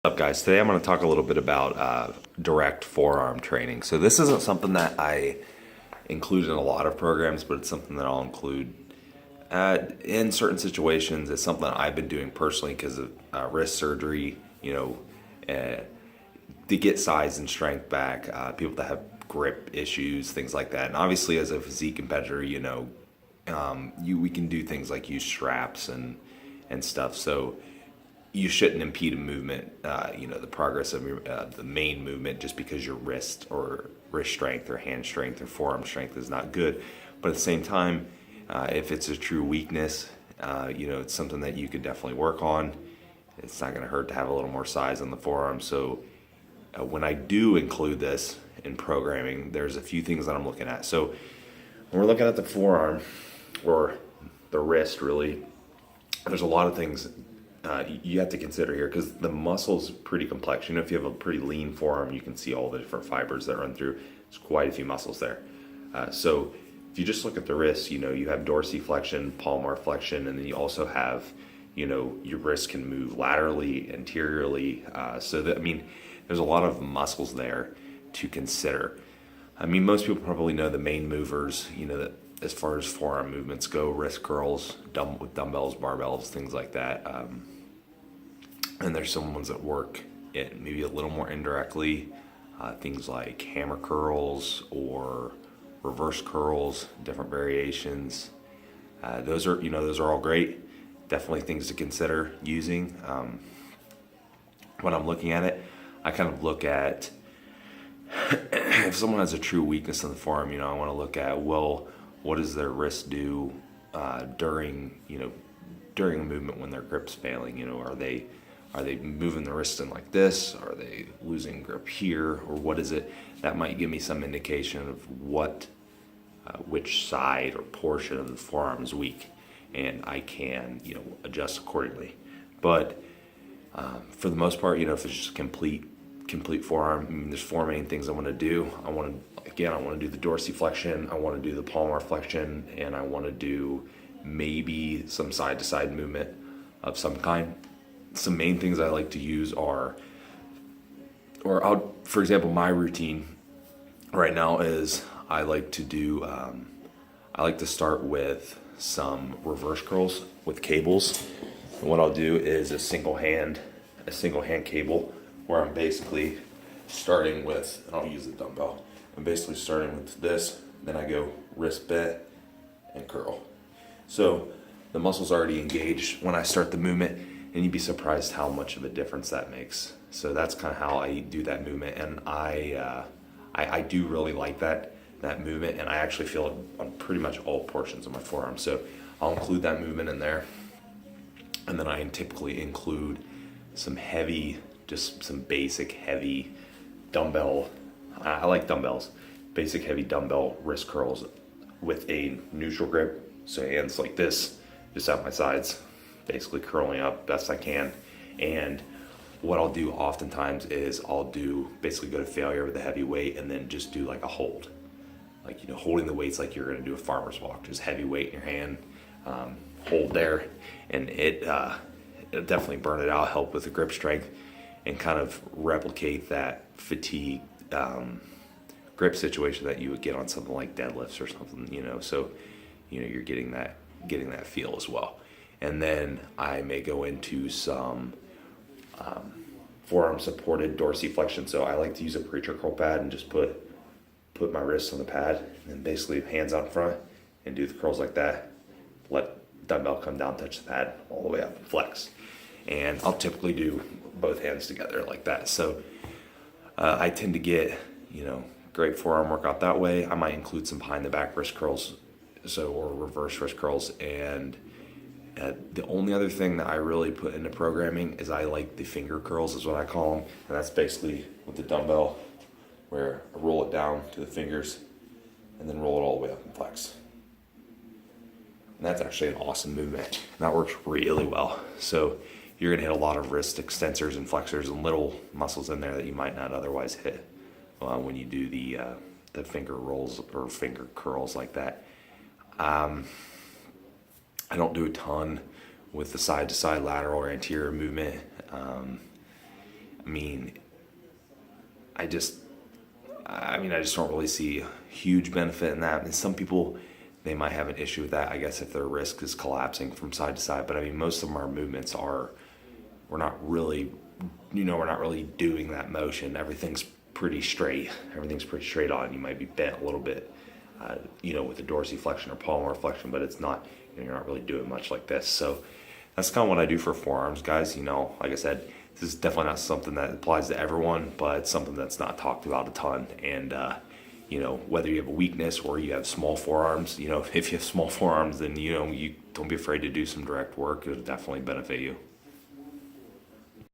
What's up, guys? Today I'm going to talk a little bit about direct forearm training. So this isn't something that I include in a lot of programs, but it's something that I'll include in certain situations. It's something that I've been doing personally because of wrist surgery, to get size and strength back, people that have grip issues, things like that. And obviously as a physique competitor, we can do things like use straps and stuff. So you shouldn't impede a movement, the progress of the main movement just because your wrist or wrist strength or hand strength or forearm strength is not good. But at the same time, if it's a true weakness, it's something that you could definitely work on. It's not going to hurt to have a little more size on the forearm. So when I do include this in programming, there's a few things that I'm looking at. So when we're looking at the forearm or the wrist, really, there's a lot of things you have to consider here because the muscle's pretty complex. If you have a pretty lean forearm, you can see all the different fibers that run through. There's quite a few muscles there. So if you just look at the wrist, you have dorsiflexion, palmar flexion, and then you also have, your wrist can move laterally, anteriorly. There's a lot of muscles there to consider. Most people probably know the main movers, that as far as forearm movements go, wrist curls, with dumbbells, barbells, things like that. And there's some ones that work it maybe a little more indirectly, things like hammer curls or reverse curls, different variations. Those are all great. Definitely things to consider using. When I'm looking at it, I kind of look at if someone has a true weakness in the forearm. I want to look at, well, what does their wrist do during a movement when their grip's failing? Are they moving the wrist in like this? Are they losing grip here? Or what is it? That might give me some indication of which side or portion of the forearm is weak, and I can adjust accordingly. But for the most part, if it's just complete forearm, there's four main things I want to do. I want to do the dorsiflexion, I want to do the palmar flexion, and I want to do maybe some side-to-side movement of some kind. Some main things I like to use for example, my routine right now is I like to start with some reverse curls with cables. And what I'll do is a single hand cable where I'm basically starting with, and I'll use the dumbbell. I'm basically starting with this, then I go wrist bent and curl. So the muscle's already engaged when I start the movement, and you'd be surprised how much of a difference that makes. So that's kind of how I do that movement, and I do really like that movement, and I actually feel it on pretty much all portions of my forearm. So I'll include that movement in there, and then I typically include some basic heavy dumbbell. I like dumbbells. Basic heavy dumbbell wrist curls with a neutral grip. So hands like this, just at my sides, basically curling up best I can. And what I'll do oftentimes is basically go to failure with a heavy weight and then just do like a hold. Like, holding the weights like you're gonna do a farmer's walk, just heavy weight in your hand, hold there, and it'll definitely burn it out, help with the grip strength, and kind of replicate that fatigue grip situation that you would get on something like deadlifts or something, so you're getting that feel as well. And then I may go into some forearm supported dorsiflexion. So I like to use a preacher curl pad and just put my wrists on the pad and then basically hands out front and do the curls like that. Let dumbbell come down, touch the pad all the way up and flex. And I'll typically do both hands together like that. So I tend to get, great forearm workout that way. I might include some behind the back wrist curls, or reverse wrist curls. And the only other thing that I really put into programming is I like the finger curls, is what I call them. And that's basically with the dumbbell, where I roll it down to the fingers and then roll it all the way up and flex. And that's actually an awesome movement. And that works really well. So you're gonna hit a lot of wrist extensors and flexors and little muscles in there that you might not otherwise hit when you do the finger rolls or finger curls like that. I don't do a ton with the side-to-side lateral or anterior movement. mean, I just I just don't really see a huge benefit in that. And some people, they might have an issue with that, I guess, if their wrist is collapsing from side to side. But I mean, most of our movements are, we're not really, we're not really doing that motion. Everything's pretty straight. Everything's pretty straight on. You might be bent a little bit, with the dorsiflexion or palmar flexion, but it's not, you're not really doing much like this. So that's kind of what I do for forearms, guys. Like I said, this is definitely not something that applies to everyone, but it's something that's not talked about a ton. And, whether you have a weakness or you have small forearms, if you have small forearms, then, you don't be afraid to do some direct work. It'll definitely benefit you.